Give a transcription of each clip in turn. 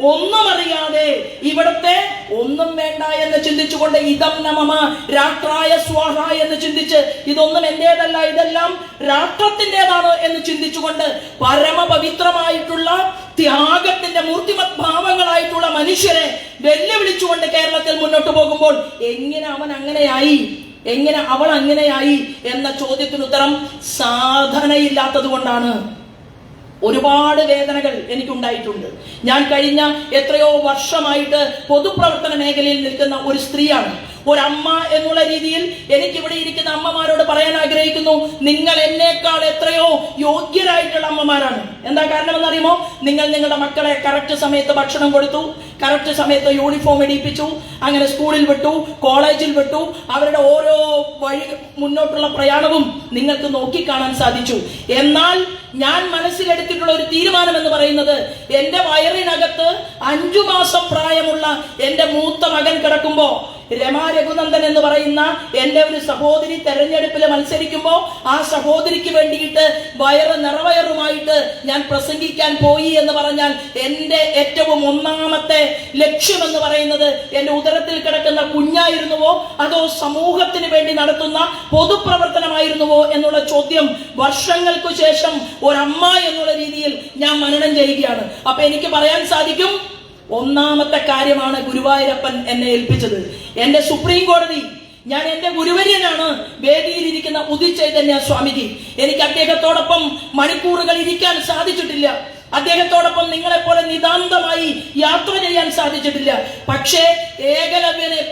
ഒന്നും അറിയാതെ ഇവിടുത്തെ ഒന്നും വേണ്ട എന്ന് ചിന്തിച്ചുകൊണ്ട് ഇതം നമമ രാഷ്ട്രായ സ്വാഹ എന്ന് ചിന്തിച്ച് ഇതൊന്നും എന്റേതല്ല, ഇതെല്ലാം രാഷ്ട്രത്തിൻ്റെതാണ് എന്ന് ചിന്തിച്ചുകൊണ്ട് പരമപവിത്രമായിട്ടുള്ള ത്യാഗത്തിന്റെ മൂർത്തിമത് ഭാവങ്ങളായിട്ടുള്ള മനുഷ്യരെ വെല്ലുവിളിച്ചുകൊണ്ട് കേരളത്തിൽ മുന്നോട്ട് പോകുമ്പോൾ എങ്ങനെ അവൻ അങ്ങനെയായി, എങ്ങനെ അവൾ അങ്ങനെയായി എന്ന ചോദ്യത്തിന് ഉത്തരം സാധനയില്ലാത്തത് കൊണ്ടാണ്. ഒരുപാട് വേദനകൾ എനിക്കുണ്ടായിട്ടുണ്ട്. ഞാൻ കഴിഞ്ഞ എത്രയോ വർഷമായിട്ട് പൊതുപ്രവർത്തന മേഖലയിൽ നിൽക്കുന്ന ഒരു സ്ത്രീയാണ്. ഒരമ്മ എന്നുള്ള രീതിയിൽ എനിക്കിവിടെ ഇരിക്കുന്ന അമ്മമാരോട് പറയാൻ ആഗ്രഹിക്കുന്നു, നിങ്ങൾ എന്നേക്കാൾ എത്രയോ യോഗ്യരായിട്ടുള്ള അമ്മമാരാണ്. എന്താ കാരണം എന്നറിയുമോ? നിങ്ങൾ നിങ്ങളുടെ മക്കളെ കറക്റ്റ് സമയത്ത് ഭക്ഷണം കൊടുത്തു, കറക്റ്റ് സമയത്ത് യൂണിഫോം ഇടിപ്പിച്ചു, അങ്ങനെ സ്കൂളിൽ വിട്ടു, കോളേജിൽ വിട്ടു. അവരുടെ ഓരോ വഴി മുന്നോട്ടുള്ള പ്രയാണവും നിങ്ങൾക്ക് നോക്കിക്കാണാൻ സാധിച്ചു. എന്നാൽ ഞാൻ മനസ്സിലെടുത്തിട്ടുള്ള ഒരു തീരുമാനം എന്ന് പറയുന്നത്, എന്റെ വയറിനകത്ത് 5 മാസം പ്രായമുള്ള എന്റെ മൂത്ത മകൻ കിടക്കുമ്പോ രമാ രഘുനന്ദൻ എന്ന് പറയുന്ന എന്റെ ഒരു സഹോദരി തെരഞ്ഞെടുപ്പിൽ മത്സരിക്കുമ്പോൾ ആ സഹോദരിക്ക് വേണ്ടിയിട്ട് വയറ് നിറവയറുമായിട്ട് ഞാൻ പ്രസംഗിക്കാൻ പോയി എന്ന് പറഞ്ഞാൽ എന്റെ ഏറ്റവും ഒന്നാമത്തെ ലക്ഷ്യം എന്ന് പറയുന്നത് എന്റെ ഉദരത്തിൽ കിടക്കുന്ന കുഞ്ഞായിരുന്നുവോ അതോ സമൂഹത്തിന് വേണ്ടി നടത്തുന്ന പൊതുപ്രവർത്തനമായിരുന്നുവോ എന്നുള്ള ചോദ്യം വർഷങ്ങൾക്ക് ശേഷം ഒരമ്മ എന്നുള്ള രീതിയിൽ ഞാൻ മനനം ചെയ്യുകയാണ്. അപ്പൊ എനിക്ക് പറയാൻ സാധിക്കും, ഒന്നാമത്തെ കാര്യമാണ് ഗുരുവായൂരപ്പൻ എന്നെ ഏൽപ്പിച്ചത്. എന്റെ സുപ്രീം കോടതി, ഞാൻ എന്റെ ഗുരുവര്യനാണ് വേദിയിലിരിക്കുന്ന ഉദിത് ചൈതന്യ സ്വാമിജി. എനിക്ക് അദ്ദേഹത്തോടൊപ്പം മണിക്കൂറുകൾ ഇരിക്കാൻ സാധിച്ചിട്ടില്ല. അദ്ദേഹത്തോടൊപ്പം നിങ്ങളെപ്പോലെ നിതാന്തമായി യാത്ര ചെയ്യാൻ സാധിച്ചിട്ടില്ല. പക്ഷേ ഏകലവ്യനെ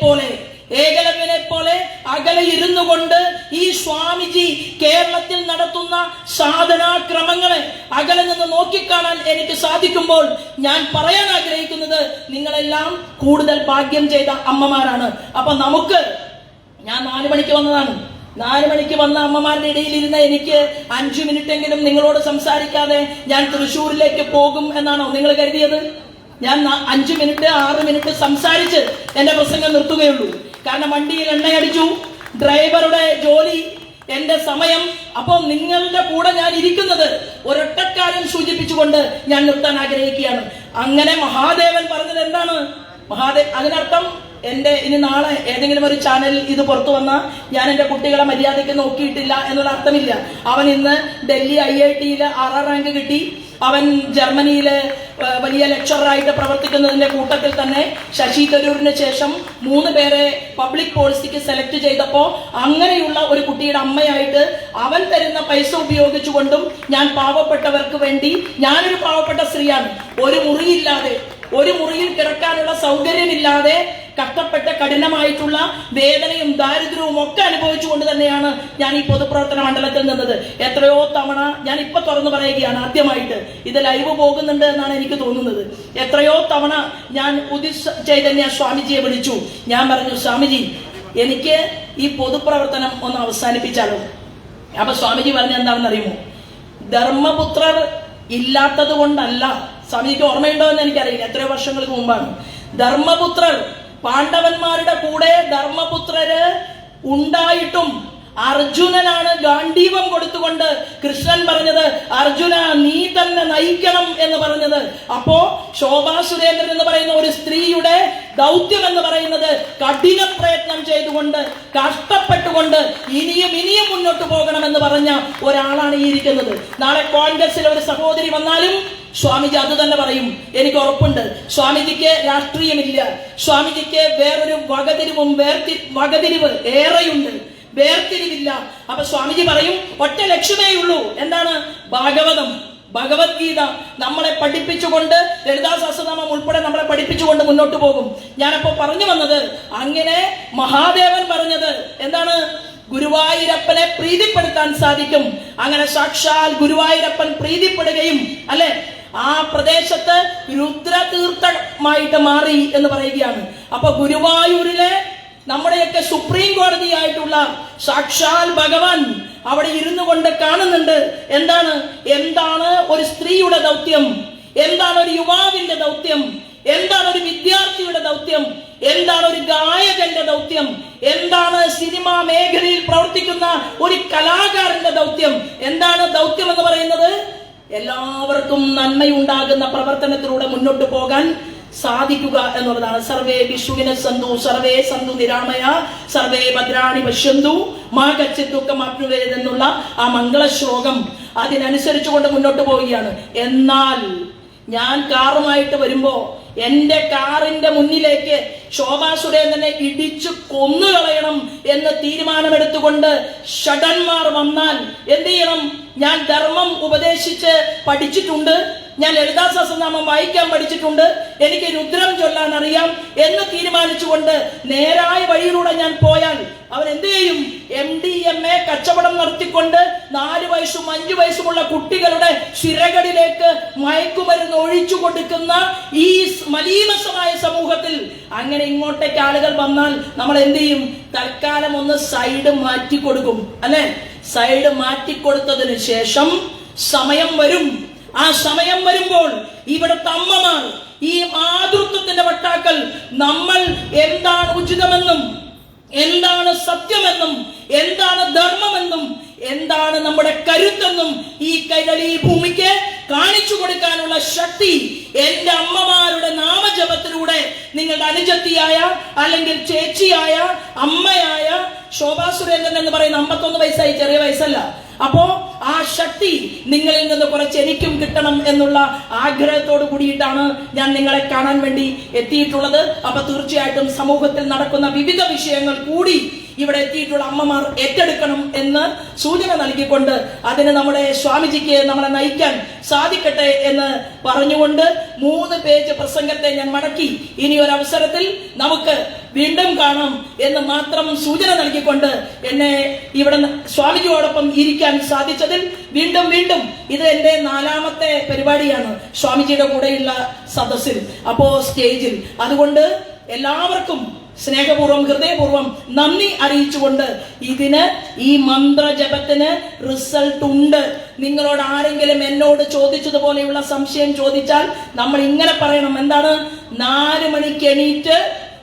പോലെ അകലെ ഇരുന്നു കൊണ്ട് ഈ സ്വാമിജി കേരളത്തിൽ നടത്തുന്ന സാധനാക്രമങ്ങളെ അകലെ നിന്ന് നോക്കിക്കാണാൻ എനിക്ക് സാധിക്കുമ്പോൾ ഞാൻ പറയാൻ ആഗ്രഹിക്കുന്നത്, നിങ്ങളെല്ലാം കൂടുതൽ ഭാഗ്യം ചെയ്ത അമ്മമാരാണ്. അപ്പൊ നമുക്ക്, ഞാൻ 4 മണിക്ക് വന്നതാണ്, 4 മണിക്ക് വന്ന അമ്മമാരുടെ ഇടയിൽ ഇരുന്ന എനിക്ക് 5 മിനിറ്റെങ്കിലും നിങ്ങളോട് സംസാരിക്കാതെ ഞാൻ തൃശ്ശൂരിലേക്ക് പോകും എന്നാണോ നിങ്ങൾ കരുതിയത്? ഞാൻ 5 മിനിറ്റ് 6 മിനിറ്റ് സംസാരിച്ച് എന്റെ പ്രസംഗം നിർത്തുകയുള്ളൂ. കാരണം വണ്ടിയിൽ എണ്ണയടിച്ചു, ഡ്രൈവറുടെ ജോലി, എന്റെ സമയം. അപ്പൊ നിങ്ങളുടെ കൂടെ ഞാൻ ഇരിക്കുന്നത് ഒരൊറ്റക്കാര്യം സൂചിപ്പിച്ചുകൊണ്ട് ഞാൻ നിർത്താൻ ആഗ്രഹിക്കുകയാണ്. അങ്ങനെ മഹാദേവൻ പറഞ്ഞത് എന്താണ്? അതിനർത്ഥം ഇനി നാളെ ഏതെങ്കിലും ഒരു ചാനലിൽ ഇത് പുറത്തു വന്നാൽ ഞാൻ എന്റെ കുട്ടികളെ മര്യാദയ്ക്ക് നോക്കിയിട്ടില്ല എന്നുള്ള അർത്ഥമില്ല. അവൻ ഇന്ന് ഡൽഹി IIT-യിൽ 6ാം റാങ്ക് കിട്ടി. അവൻ ജർമ്മനിയിലെ വലിയ ലെക്ചറായിട്ട് പ്രവർത്തിക്കുന്നതിന്റെ കൂട്ടത്തിൽ തന്നെ ശശി തരൂരിന് ശേഷം 3 പേരെ പബ്ലിക് പോളിസിക്ക് സെലക്ട് ചെയ്തപ്പോ അങ്ങനെയുള്ള ഒരു കുട്ടിയുടെ അമ്മയായിട്ട് അവൻ തരുന്ന പൈസ ഉപയോഗിച്ചുകൊണ്ടും ഞാൻ പാവപ്പെട്ടവർക്ക് വേണ്ടി, ഞാനൊരു പാവപ്പെട്ട സ്ത്രീയാണ്, ഒരു മുറിയിൽ കിടക്കാനുള്ള സൗകര്യമില്ലാതെ കഷ്ടപ്പെട്ട കഠിനമായിട്ടുള്ള വേദനയും ദാരിദ്ര്യവും ഒക്കെ അനുഭവിച്ചുകൊണ്ട് തന്നെയാണ് ഞാൻ ഈ പൊതുപ്രവർത്തന മണ്ഡലത്തിൽ നിന്നത്. എത്രയോ തവണ, ഞാൻ ഇപ്പൊ തുറന്നു പറയുകയാണ്, ആദ്യമായിട്ട് ഇത് ലൈവ് പോകുന്നുണ്ട് എന്നാണ് എനിക്ക് തോന്നുന്നത്. എത്രയോ തവണ ഞാൻ ഉദിത് ചൈതന്യ സ്വാമിജിയെ വിളിച്ചു. ഞാൻ പറഞ്ഞു, സ്വാമിജി എനിക്ക് ഈ പൊതുപ്രവർത്തനം ഒന്ന് അവസാനിപ്പിച്ചാലോ? അപ്പൊ സ്വാമിജി പറഞ്ഞ എന്താണെന്ന് അറിയുമോ? ധർമ്മപുത്രർ ഇല്ലാത്തത് കൊണ്ടല്ല. സ്വാമിജിക്ക് ഓർമ്മയുണ്ടോ എന്ന് എനിക്കറിയില്ല, എത്രയോ വർഷങ്ങൾക്ക് മുമ്പാണ്. ധർമ്മപുത്രർ, പാണ്ഡവന്മാരുടെ കൂടെ ധർമ്മപുത്രര് ഉണ്ടായിട്ടും അർജുനനാണ് ഗാന്ധീവം കൊടുത്തുകൊണ്ട് കൃഷ്ണൻ പറഞ്ഞത്, അർജുന നീ തന്നെ നയിക്കണം എന്ന് പറഞ്ഞത്. അപ്പോ ശോഭാ സുരേന്ദ്രൻ എന്ന് പറയുന്ന ഒരു സ്ത്രീയുടെ ദൗത്യം എന്ന് പറയുന്നത് കഠിന പ്രയത്നം ചെയ്തുകൊണ്ട്, കഷ്ടപ്പെട്ടുകൊണ്ട് ഇനിയും മുന്നോട്ട് പോകണമെന്ന് പറഞ്ഞ ഒരാളാണ് ഈ ഇരിക്കുന്നത്. നാളെ കോൺഗ്രസിലെ ഒരു സഹോദരി വന്നാലും സ്വാമിജി അത് തന്നെ പറയും. എനിക്ക് ഉറപ്പുണ്ട്, സ്വാമിജിക്ക് രാഷ്ട്രീയമില്ല, സ്വാമിജിക്ക് വേറൊരു വകതിരിവ് ഏറെയുണ്ട്, വേർതിരിവില്ല. അപ്പൊ സ്വാമിജി പറയും, ഒറ്റ ലക്ഷ്യമേ ഉള്ളൂ. എന്താണ്? ഭഗവത്ഗീത നമ്മളെ പഠിപ്പിച്ചുകൊണ്ട്, ലളിതാ സഹസ്രനാമം ഉൾപ്പെടെ നമ്മളെ പഠിപ്പിച്ചുകൊണ്ട് മുന്നോട്ട് പോകും. ഞാനപ്പോ പറഞ്ഞു വന്നത്, അങ്ങനെ മഹാദേവൻ പറഞ്ഞത് എന്താണ്? ഗുരുവായൂരപ്പനെ പ്രീതിപ്പെടുത്താൻ സാധിക്കും. അങ്ങനെ സാക്ഷാൽ ഗുരുവായൂരപ്പൻ പ്രീതിപ്പെടുകയും അല്ലെ ആ പ്രദേശത്ത് രുദ്രതീർത്ഥമായിട്ട് മാറി എന്ന് പറയുകയാണ്. അപ്പൊ ഗുരുവായൂരിലെ നമ്മുടെയൊക്കെ സുപ്രീം കോടതിയായിട്ടുള്ള സാക്ഷാൽ ഭഗവാൻ അവിടെ ഇരുന്നു കൊണ്ട് കാണുന്നുണ്ട്. എന്താണ് ഒരു സ്ത്രീയുടെ ദൗത്യം? എന്താണ് ഒരു യുവാവിന്റെ ദൗത്യം? എന്താണ് ഒരു വിദ്യാർത്ഥിയുടെ ദൗത്യം? എന്താണ് ഒരു ഗായകന്റെ ദൗത്യം? എന്താണ് സിനിമാ മേഖലയിൽ പ്രവർത്തിക്കുന്ന ഒരു കലാകാരന്റെ ദൗത്യം? എന്താണ് ദൗത്യം എന്ന് പറയുന്നത്? എല്ലാവർക്കും നന്മയുണ്ടാകുന്ന പ്രവർത്തനത്തിലൂടെ മുന്നോട്ട് പോകാൻ സാധിക്കുക എന്നുള്ളതാണ്. സർവേ വിഷുവിനെ സന്തു സർവേ സന്തു നിരാമയ സർവേ ഭദ്രാണി പശ്യന്തു മാ കച്ചിത് ദുഃഖം ആപ്നുവേത് എന്നുള്ള ആ മംഗള ശ്ലോകം അതിനനുസരിച്ചുകൊണ്ട് മുന്നോട്ട് പോവുകയാണ്. എന്നാൽ ഞാൻ കാറുമായിട്ട് വരുമ്പോ എന്റെ കാറിന്റെ മുന്നിലേക്ക് ശോഭാ സുരേന്ദ്രനെ ഇടിച്ചു കൊന്നുകളയണം എന്ന് തീരുമാനമെടുത്തുകൊണ്ട് ഷഡന്മാർ വന്നാൽ എന്ത് ചെയ്യണം? ഞാൻ ധർമ്മം ഉപദേശിച്ച് പഠിച്ചിട്ടുണ്ട്, ഞാൻ ലളിതാ സഹസ്രനാമം വായിക്കാൻ പഠിച്ചിട്ടുണ്ട്, എനിക്ക് രുദ്രം ചൊല്ലാൻ അറിയാം എന്ന് തീരുമാനിച്ചുകൊണ്ട് നേരായ വഴിയിലൂടെ ഞാൻ പോയാൽ അവൻ എന്ത് ചെയ്യും? MDMA കച്ചവടം നടത്തിക്കൊണ്ട് 4 വയസ്സും 5 വയസ്സുമുള്ള കുട്ടികളുടെ ശിരകളിലേക്ക് മയക്കുമരുന്ന് ഒഴിച്ചു കൊടുക്കുന്ന ഈ മലീമസമായ സമൂഹത്തിൽ അങ്ങനെ ഇങ്ങോട്ടേക്ക് ആളുകൾ വന്നാൽ നമ്മൾ എന്ത് ചെയ്യും? തൽക്കാലം ഒന്ന് സൈഡ് മാറ്റി കൊടുക്കും, അല്ലെ? സൈഡ് മാറ്റിക്കൊടുത്തതിന് ശേഷം സമയം വരും. ആ സമയം വരുമ്പോൾ ഇവിടുത്തെ അമ്മമാർ ഈ മാതൃത്വത്തിന്റെ വട്ടാക്കൾ നമ്മൾ എന്താണ് ഉചിതമെന്നും എന്താണ് സത്യമെന്നും എന്താണ് ധർമ്മമെന്നും എന്താണ് നമ്മുടെ കരുത്തെന്നും ഈ കൈരളി ഭൂമിക്ക് കാണിച്ചു കൊടുക്കാനുള്ള ശക്തി എന്റെ അമ്മമാരുടെ നാമജപത്തിലൂടെ നിങ്ങളുടെ അനുജത്തിയായ അല്ലെങ്കിൽ ചേച്ചിയായ അമ്മയായ ശോഭാ സുരേന്ദ്രൻ എന്ന് പറയുന്ന 51 വയസ്സായി, ചെറിയ വയസ്സല്ല. അപ്പോ ആ ശക്തി നിങ്ങളിൽ നിന്ന് കുറച്ച് എനിക്കും കിട്ടണം എന്നുള്ള ആഗ്രഹത്തോട് കൂടിയിട്ടാണ് ഞാൻ നിങ്ങളെ കാണാൻ വേണ്ടി എത്തിയിട്ടുള്ളത്. അപ്പൊ തീർച്ചയായിട്ടും സമൂഹത്തിൽ നടക്കുന്ന വിവിധ വിഷയങ്ങൾ കൂടി ഇവിടെ എത്തിയിട്ടുള്ള അമ്മമാർ ഏറ്റെടുക്കണം എന്ന് സൂചന നൽകിക്കൊണ്ട് അതിന് നമ്മുടെ സ്വാമിജിക്ക് നമ്മളെ നയിക്കാൻ സാധിക്കട്ടെ എന്ന് പറഞ്ഞുകൊണ്ട് 3 പേജ് പ്രസംഗത്തെ ഞാൻ മടക്കി ഇനി ഒരു അവസരത്തിൽ നമുക്ക് വീണ്ടും കാണാം എന്ന് മാത്രം സൂചന നൽകിക്കൊണ്ട് എന്നെ ഇവിടെ സ്വാമിജിയോടൊപ്പം ഇരിക്കാൻ സാധിച്ചതിൽ വീണ്ടും വീണ്ടും ഇത് എന്റെ 4ാമത്തെ പരിപാടിയാണ് സ്വാമിജിയുടെ കൂടെയുള്ള സദസ്സിൽ, അപ്പോ സ്റ്റേജിൽ. അതുകൊണ്ട് എല്ലാവർക്കും സ്നേഹപൂർവ്വം ഹൃദയപൂർവ്വം നന്ദി അറിയിച്ചുകൊണ്ട് ഈ മന്ത്രജപത്തിന് റിസൾട്ട് ഉണ്ട്. നിങ്ങളോട് ആരെങ്കിലും എന്നോട് ചോദിച്ചതുപോലെയുള്ള സംശയം ചോദിച്ചാൽ നമ്മൾ ഇങ്ങനെ പറയണം. എന്താണ്? 4 മണിക്ക് എണീറ്റ്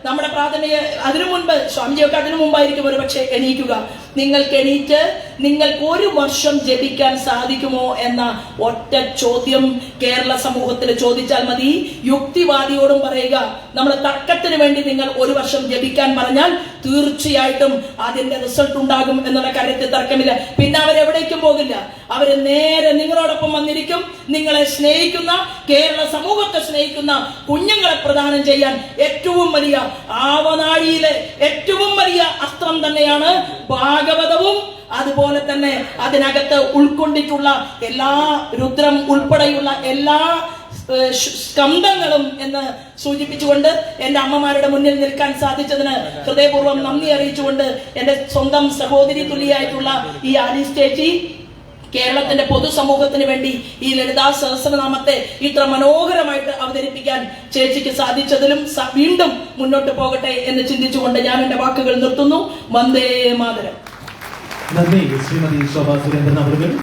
നമ്മുടെ പ്രാഥമിക അതിനു മുൻപ് സ്വാമിജിയൊക്കെ അതിനു മുമ്പായിരിക്കും ഒരു പക്ഷെ എണീക്കുക. നിങ്ങൾക്ക് എണീറ്റ് നിങ്ങൾക്ക് 1 വർഷം ജപിക്കാൻ സാധിക്കുമോ എന്ന ഒറ്റ ചോദ്യം കേരള സമൂഹത്തിൽ ചോദിച്ചാൽ മതി. യുക്തിവാദിയോടും പറയുക, നമ്മൾ തർക്കത്തിന് വേണ്ടി നിങ്ങൾ 1 വർഷം ജപിക്കാൻ പറഞ്ഞാൽ തീർച്ചയായിട്ടും അതിന്റെ റിസൾട്ട് ഉണ്ടാകും എന്നുള്ള കാര്യത്തിൽ തർക്കമില്ല. പിന്നെ അവരെവിടേക്കും പോകില്ല, അവര് നേരെ നിങ്ങളോടൊപ്പം വന്നിരിക്കും. നിങ്ങളെ സ്നേഹിക്കുന്ന, കേരള സമൂഹത്തെ സ്നേഹിക്കുന്ന കുഞ്ഞുങ്ങളെ പ്രദാനം ചെയ്യാൻ ഏറ്റവും വലിയ ആവനാഴിയിലെ ഏറ്റവും വലിയ അസ്ത്രം തന്നെയാണ് ഭാഗവതവും. അതുപോലെ തന്നെ അതിനകത്ത് ഉൾക്കൊണ്ടിട്ടുള്ള എല്ലാ രുദ്രം ഉൾപ്പെടെയുള്ള എല്ലാ സ്കന്ധങ്ങളും എന്ന് സൂചിപ്പിച്ചുകൊണ്ട് എന്റെ അമ്മമാരുടെ മുന്നിൽ നിൽക്കാൻ സാധിച്ചതിന് ഹൃദയപൂർവ്വം നന്ദി അറിയിച്ചുകൊണ്ട് എന്റെ സ്വന്തം സഹോദരി തുല്യായിട്ടുള്ള ഈ ആലീസ് ചേച്ചി കേരളത്തിന്റെ പൊതുസമൂഹത്തിന് വേണ്ടി ഈ ലളിതാ സഹസ്രനാമത്തെ ഇത്ര മനോഹരമായിട്ട് അവതരിപ്പിക്കാൻ ചേച്ചിക്ക് സാധിച്ചതിലും വീണ്ടും മുന്നോട്ട് പോകട്ടെ എന്ന് ചിന്തിച്ചുകൊണ്ട് ഞാൻ എന്റെ വാക്കുകൾ നിർത്തുന്നു. വന്ദേ മാതരം. നന്ദി ശ്രീമതി ശോഭാ സുരേന്ദ്രൻ അവர்கள்.